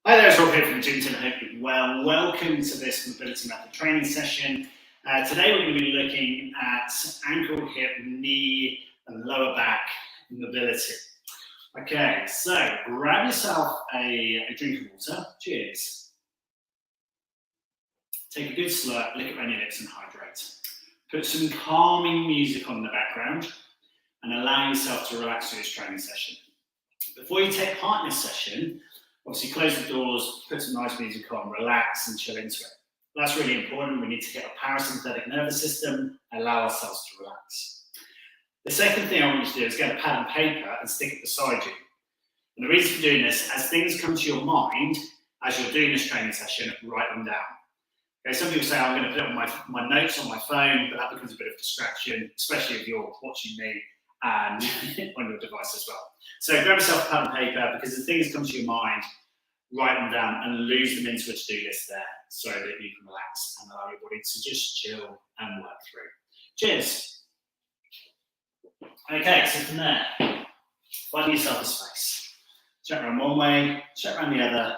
Hi there, it's Rob here from the Gym Team. I hope you're well. Welcome to this mobility method training session. Today we're going to be looking at ankle, hip, knee, and lower back mobility. Okay, so grab yourself a drink of water. Cheers. Take a good slurp, lick it around your lips and hydrate. Put some calming music on in the background and allow yourself to relax through this training session. Before you take part in this session, obviously close the doors, put some nice music on, relax and chill into it. That's really important. We need to get our parasympathetic nervous system, allow ourselves to relax. The second thing I want you to do is get a pad and paper and stick it beside you. And the reason for doing this, as things come to your mind, as you're doing this training session, write them down. Okay, some people say, I'm going to put it on my notes on my phone, but that becomes a bit of distraction, especially if you're watching me and on your device as well. So grab yourself a pad and paper, because as things come to your mind, write them down and lose them into a to-do list there so that you can relax and allow your body to just chill and work through. Cheers. Okay, so from there, find yourself a space. Check around one way, check around the other,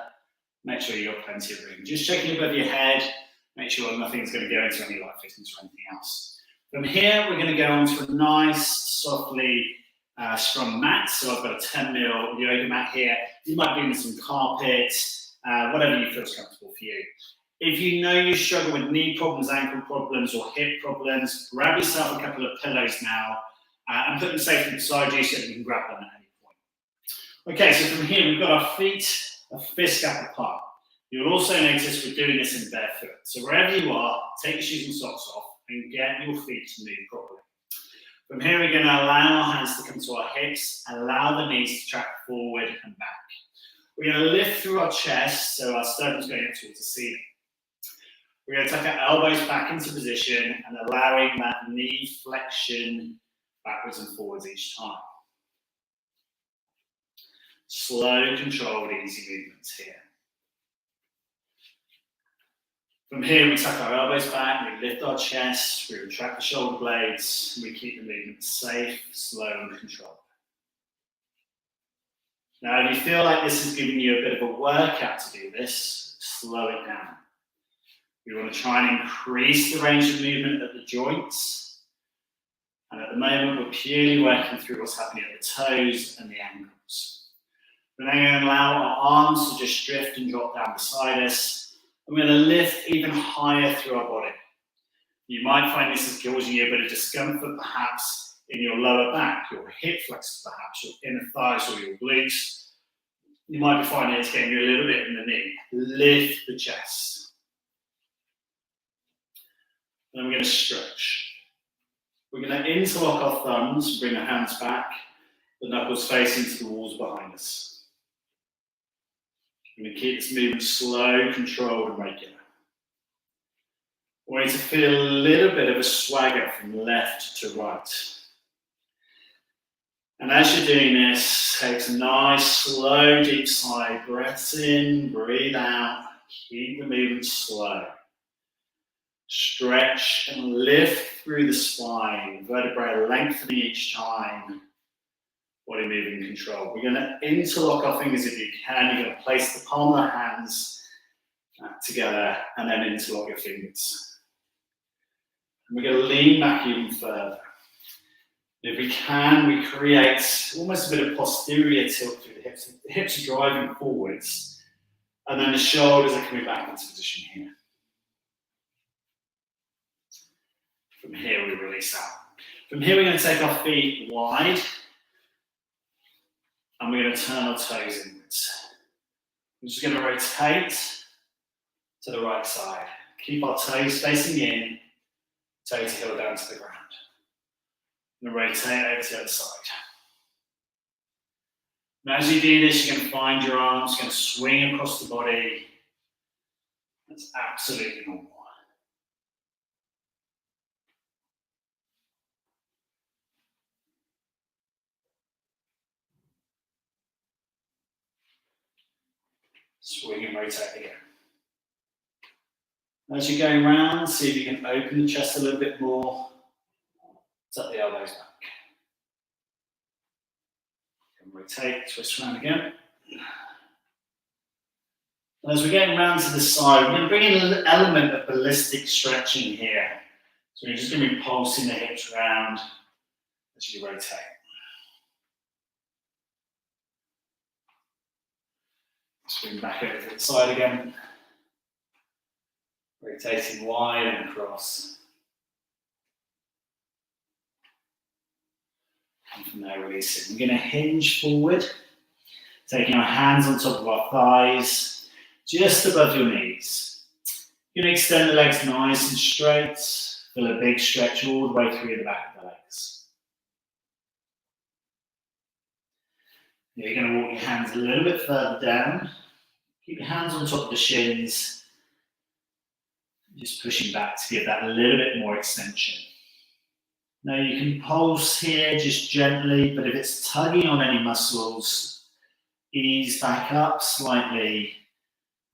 make sure you've got plenty of room. Just checking above your head, make sure nothing's going to go into any light fittings or anything else. From here, we're going to go onto a nice, softly sprung mat. So I've got a 10mm yoga mat here. You might be in some carpet, whatever you feel is comfortable for you. If you know you struggle with knee problems, ankle problems, or hip problems, grab yourself a couple of pillows now and put them safely beside you so that you can grab them at any point. Okay, so from here, we've got our feet a fist gap apart. You'll also notice we're doing this in barefoot. So wherever you are, take your shoes and socks off and get your feet to move properly. From here, we're going to allow our hands to come to our hips, allow the knees to track forward and back. We're going to lift through our chest, so our sternum's going up towards the ceiling. We're going to tuck our elbows back into position and allowing that knee flexion backwards and forwards each time. Slow, controlled, easy movements here. From here, we tuck our elbows back, we lift our chest, we retract the shoulder blades, and we keep the movement safe, slow, and controlled. Now, if you feel like this is giving you a bit of a workout to do this, slow it down. We want to try and increase the range of movement at the joints. And at the moment, we're purely working through what's happening at the toes and the ankles. We're then going to allow our arms to just drift and drop down beside us. And we're going to lift even higher through our body. You might find this is causing you a bit of discomfort, perhaps in your lower back, your hip flexors, perhaps your inner thighs or your glutes. You might be finding it's getting you a little bit in the knee. Lift the chest. And then we're going to stretch. We're going to interlock our thumbs, bring our hands back, the knuckles facing to the walls behind us. We're going to keep this movement slow, controlled, and regular. We want you to feel a little bit of a swagger from left to right. And as you're doing this, take some nice, slow, deep sigh breaths in, breathe out, keep the movement slow. Stretch and lift through the spine, vertebrae lengthening each time. Body moving control. We're going to interlock our fingers if you can. You're going to place the palm of the hands together and then interlock your fingers. And we're going to lean back even further. If we can, we create almost a bit of posterior tilt through the hips. The hips are driving forwards, and then the shoulders are coming back into position here. From here, we release out. From here, we're going to take our feet wide. And we're going to turn our toes inwards. We're just going to rotate to the right side. Keep our toes facing in, toe to heel down to the ground. And rotate over to the other side. Now as you do this, you're going to find your arms going to swing across the body. That's absolutely normal. Swing and rotate again. As you're going round, see if you can open the chest a little bit more. Tuck the elbows back. And rotate, twist around again. And as we're getting round to the side, we're going to bring in an element of ballistic stretching here. So we're just going to be pulsing the hips round as you rotate. Swing back over to the side again. Rotating wide and across. And from there, releasing. We're going to hinge forward, taking our hands on top of our thighs, just above your knees. You're going to extend the legs nice and straight. Feel a big stretch all the way through the back of the legs. You're going to walk your hands a little bit further down. Keep your hands on top of the shins. Just pushing back to give that a little bit more extension. Now you can pulse here just gently, but if it's tugging on any muscles, ease back up slightly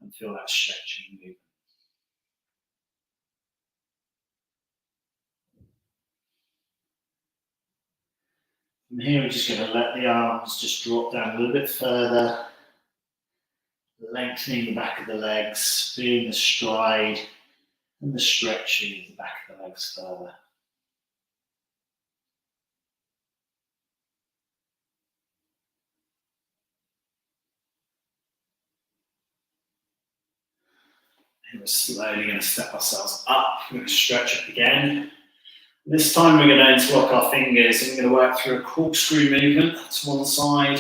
and feel that stretching movement. From here, we're just going to let the arms just drop down a little bit further, lengthening the back of the legs, feeling the stride and the stretching of the back of the legs further. And we're slowly going to step ourselves up. We're going to stretch up again. This time we're going to interlock our fingers and we're going to work through a corkscrew movement to one side.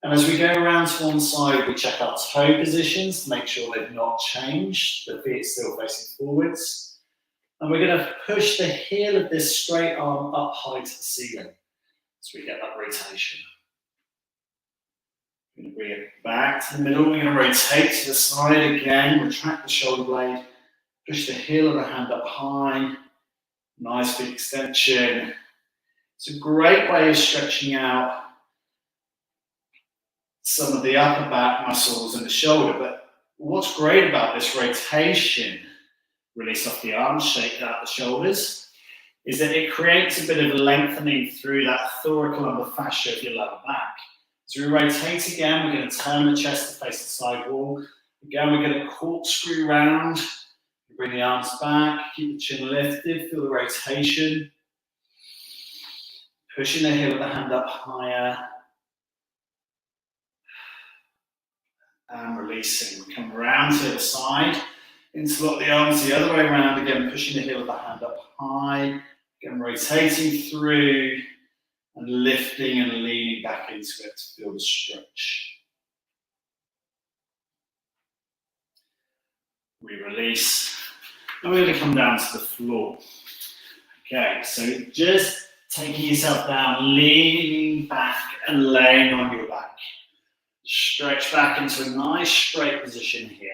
And as we go around to one side, we check our toe positions to make sure they've not changed. The feet still facing forwards. And we're going to push the heel of this straight arm up high to the ceiling. So we get that rotation. We're going to bring it back to the middle. We're going to rotate to the side again. Retract the shoulder blade. Push the heel of the hand up high. Nice big extension. It's a great way of stretching out some of the upper back muscles and the shoulder. But what's great about this rotation, release off the arms, shake out the shoulders, is that it creates a bit of lengthening through that thoracolumbar fascia of your lower back. So we rotate again, we're going to turn the chest to face the side wall. Again, we're going to corkscrew round. Bring the arms back, keep the chin lifted, feel the rotation. Pushing the heel of the hand up higher. And releasing. We come around to the side. Interlock the arms the other way around. Again, pushing the heel of the hand up high. Again, rotating through and lifting and leaning back into it to feel the stretch. We release. And we're going to come down to the floor. Okay, so just taking yourself down, leaning back and laying on your back. Stretch back into a nice straight position here.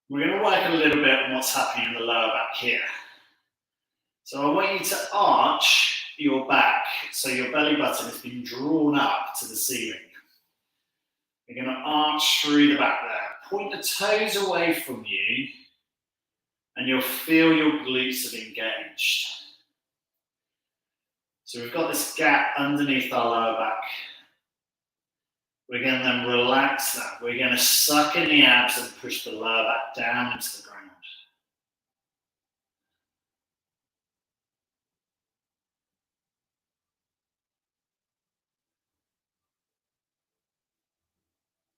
We're going to work a little bit on what's happening in the lower back here. So I want you to arch your back so your belly button has been drawn up to the ceiling. You're going to arch through the back there. Point the toes away from you and you'll feel your glutes have engaged. So we've got this gap underneath our lower back. We're going to then relax that. We're going to suck in the abs and push the lower back down into the ground.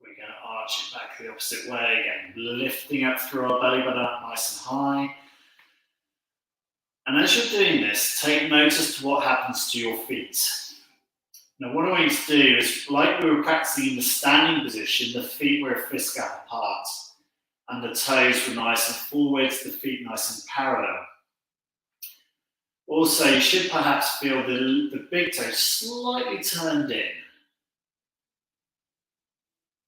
We're going to arch it back the opposite way again, lifting up through our belly button up nice and high. And as you're doing this, take notice to what happens to your feet. Now what I want you to do is, like we were practicing in the standing position, the feet were a fist gap apart, and the toes were nice and forwards, the feet nice and parallel. Also, you should perhaps feel the big toe slightly turned in,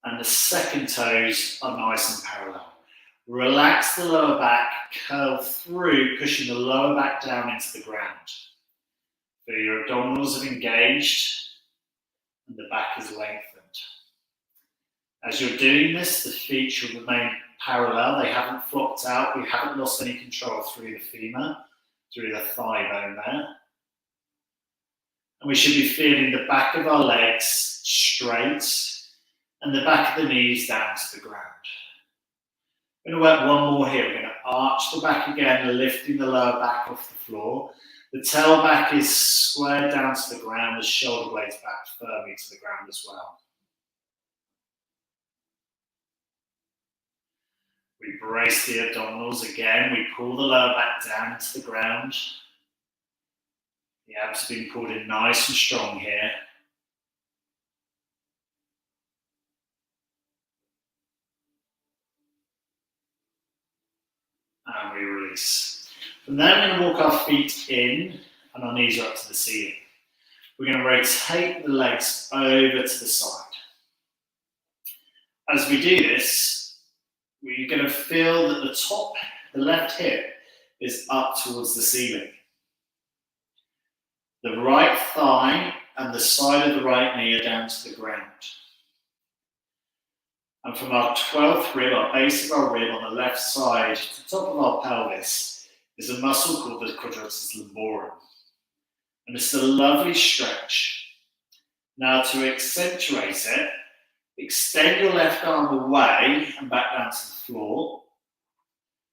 and the second toes are nice and parallel. Relax the lower back, curl through, pushing the lower back down into the ground. Feel your abdominals have engaged and the back is lengthened. As you're doing this, the feet should remain parallel. They haven't flopped out. We haven't lost any control through the femur, through the thigh bone there. And we should be feeling the back of our legs straight and the back of the knees down to the ground. We're going to work one more here. We're going to arch the back again, lifting the lower back off the floor. The tailback is squared down to the ground, the shoulder blades back firmly to the ground as well. We brace the abdominals again. We pull the lower back down to the ground. The abs are being pulled in nice and strong here. And we release. From there, we're going to walk our feet in and our knees are up to the ceiling. We're going to rotate the legs over to the side. As we do this, we're going to feel that the top, the left hip, is up towards the ceiling. The right thigh and the side of the right knee are down to the ground. And from our 12th rib, our base of our rib on the left side, to the top of our pelvis, is a muscle called the quadratus lumborum. And it's a lovely stretch. Now to accentuate it, extend your left arm away and back down to the floor.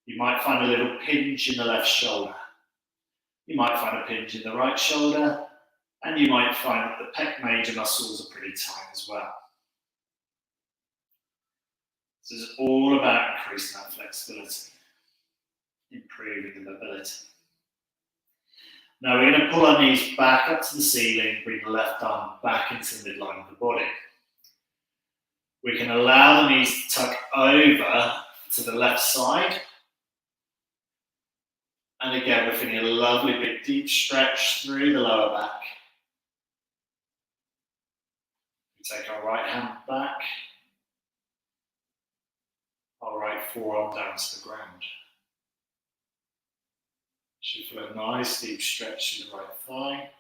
You might find a little pinch in the left shoulder. You might find a pinch in the right shoulder, and you might find that the pec major muscles are pretty tight as well. This is all about increasing that flexibility, improving the mobility. Now we're going to pull our knees back up to the ceiling, bring the left arm back into the midline of the body. We can allow the knees to tuck over to the left side. And again, we're feeling a lovely big deep stretch through the lower back. We take our right hand back, our right forearm down to the ground. Should feel a nice deep stretch through the right thigh.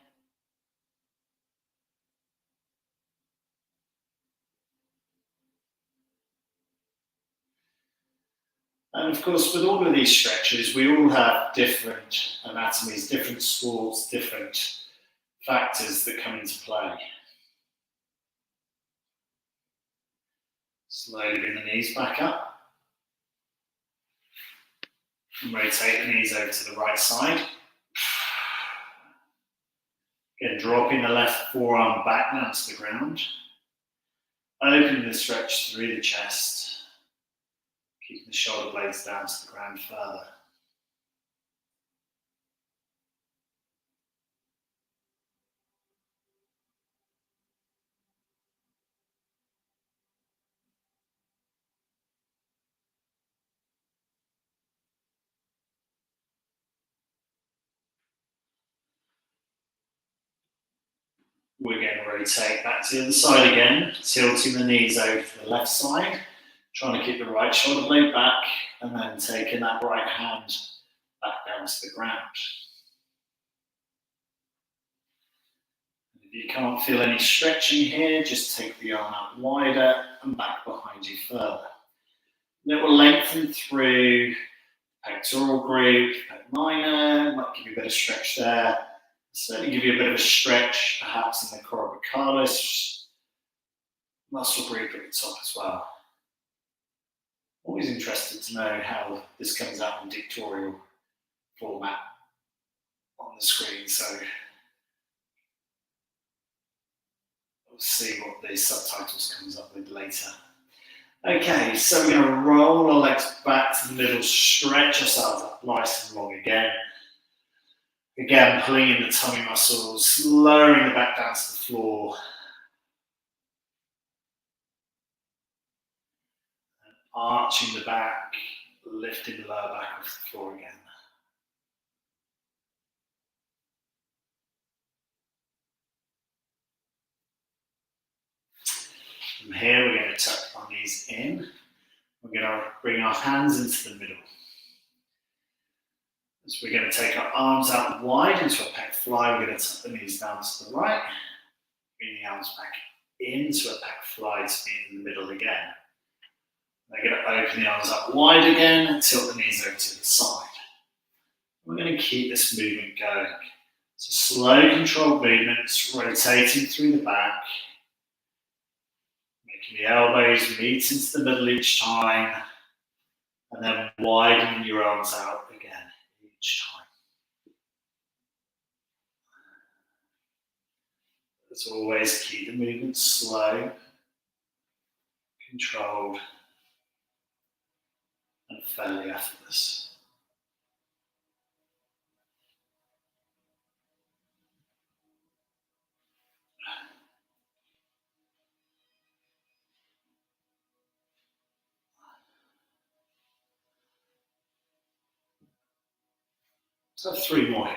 And of course, with all of these stretches, we all have different anatomies, different sports, different factors that come into play. Slowly bring the knees back up. And rotate the knees over to the right side. Again, dropping the left forearm back down to the ground. Opening the stretch through the chest. Keeping the shoulder blades down to the ground further. We're going to rotate back to the other side again, tilting the knees over to the left side, trying to keep the right shoulder blade back, and then taking that right hand back down to the ground. If you can't feel any stretching here, just take the arm out wider and back behind you further. And it will lengthen through pectoral group, pec minor, might give you a bit of stretch there. Certainly give you a bit of a stretch, perhaps in the coracocalis muscle group at the top as well. Always interested to know how this comes out in dictatorial format on the screen, so we'll see what the subtitles comes up with later. Okay, so we're going to roll our legs back to the middle, stretch ourselves up nice and long again. Again, pulling in the tummy muscles, lowering the back down to the floor. And arching the back, lifting the lower back off the floor again. From here, we're going to tuck our knees in. We're going to bring our hands into the middle. So we're going to take our arms out wide into a pec fly. We're going to tuck the knees down to the right. Bring the arms back into a pec fly to be in the middle again. We're going to open the arms up wide again and tilt the knees over to the side. We're going to keep this movement going. So slow, controlled movements, rotating through the back. Making the elbows meet into the middle each time, and then widening your arms out again each time. As always, keep the movement slow, controlled, and fairly effortless. So 3 more here.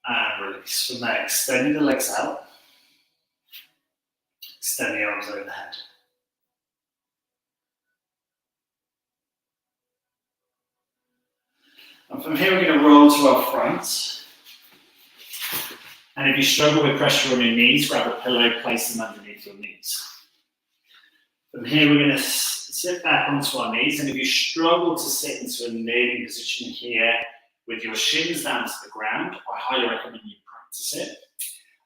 And release. From there, extending the legs out. Extend the arms overhead. And from here, we're going to roll to our front. And if you struggle with pressure on your knees, grab a pillow, place them underneath your knees. From here, we're going to sit back onto our knees. And if you struggle to sit into a kneeling position here with your shins down to the ground, I highly recommend you practice it.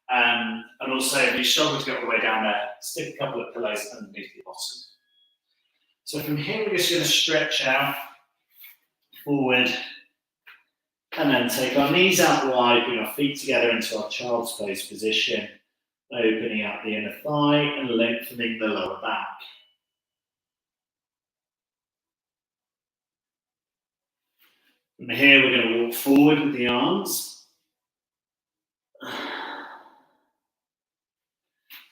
And also, if you struggle to get all the way down there, stick a couple of pillows underneath the bottom. So from here, we're just going to stretch out, forward, and then take our knees out wide, bring our feet together into our child's pose position, opening out the inner thigh and lengthening the lower back. From here, we're going to walk forward with the arms.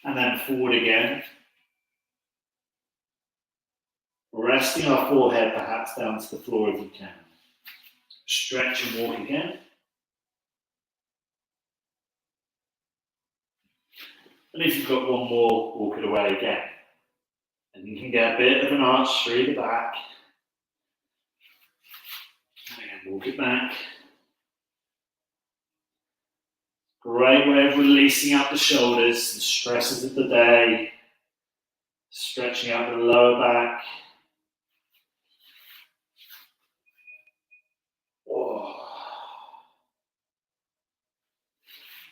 And then forward again. Resting our forehead perhaps down to the floor if you can. Stretch and walk again. And if you've got one more, walk it away again. And you can get a bit of an arch through the back. And walk it back. Great way of releasing out the shoulders, the stresses of the day. Stretching out the lower back.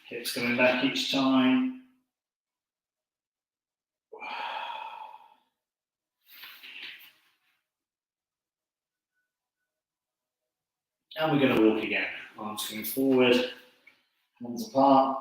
Hips coming back each time. And we're going to walk again. Arms coming forward, hands apart.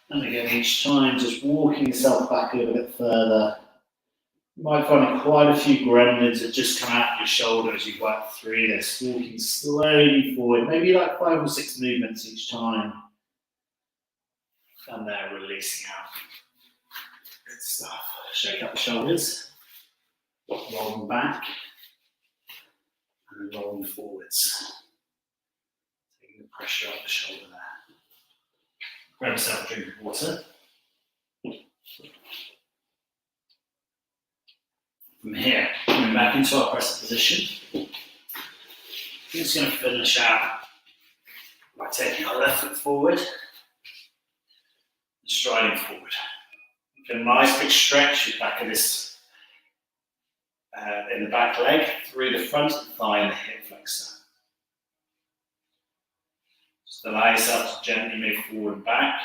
And again, each time, just walking yourself back a little bit further. You might find quite a few gremlins that just come out of your shoulder as you work through this, walking slowly forward, maybe like 5 or 6 movements each time. And there, releasing out. Good stuff. Shake up the shoulders, roll them back, and roll them forwards. Taking the pressure off the shoulder there. Grab yourself a drink of water. From here, coming back into our pressing position. I'm just going to finish out by taking our left foot forward and striding forward. Get a nice big stretch at the back of this, in the back leg, through the front thigh and the hip flexor. Just allow yourself to gently move forward and back.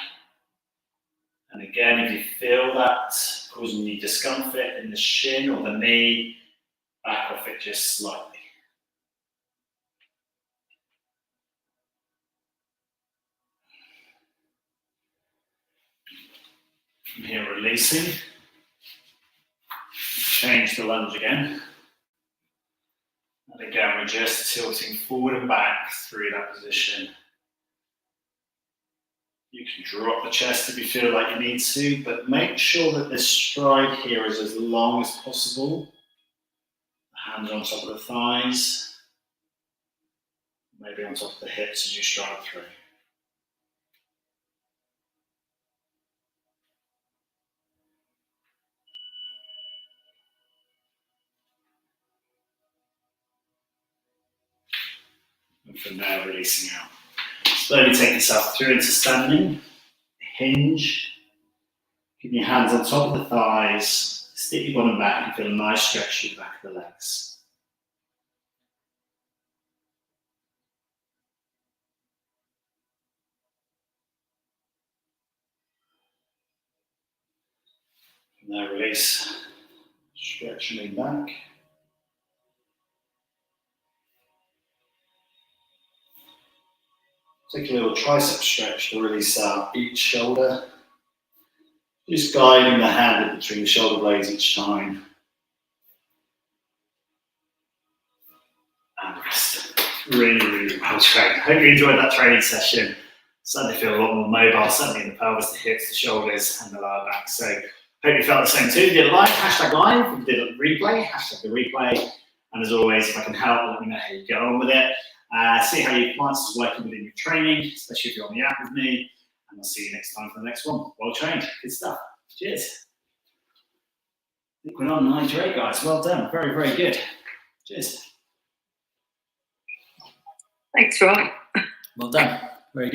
And again, if you feel that causing you discomfort in the shin or the knee, back off it just slightly. From here, releasing. Change the lunge again. And again, we're just tilting forward and back through that position. You can drop the chest if you feel like you need to, but make sure that this stride here is as long as possible. Hands on top of the thighs, maybe on top of the hips as you stride through. And from there, releasing out. Slowly take yourself through into standing, hinge, keep your hands on top of the thighs, stick your bottom back and feel a nice stretch to the back of the legs. From there, release, stretch and lean back. Take a little tricep stretch to release out each shoulder. Just guiding the hand in between the shoulder blades each time. And rest. Really, really well trained. Hope you enjoyed that training session. Certainly feel a lot more mobile, certainly in the pelvis, the hips, the shoulders, and the lower back. So hope you felt the same too. If you did a live, hashtag live. If you did a replay, hashtag the replay. And as always, if I can help, let me know how you get on with it. See how your clients is working within your training, especially if you're on the app with me. And I'll see you next time for the next one. Well trained. Good stuff. Cheers. I think we're on 98, guys. Well done. Very, very good. Cheers. Thanks, Roy. Well done.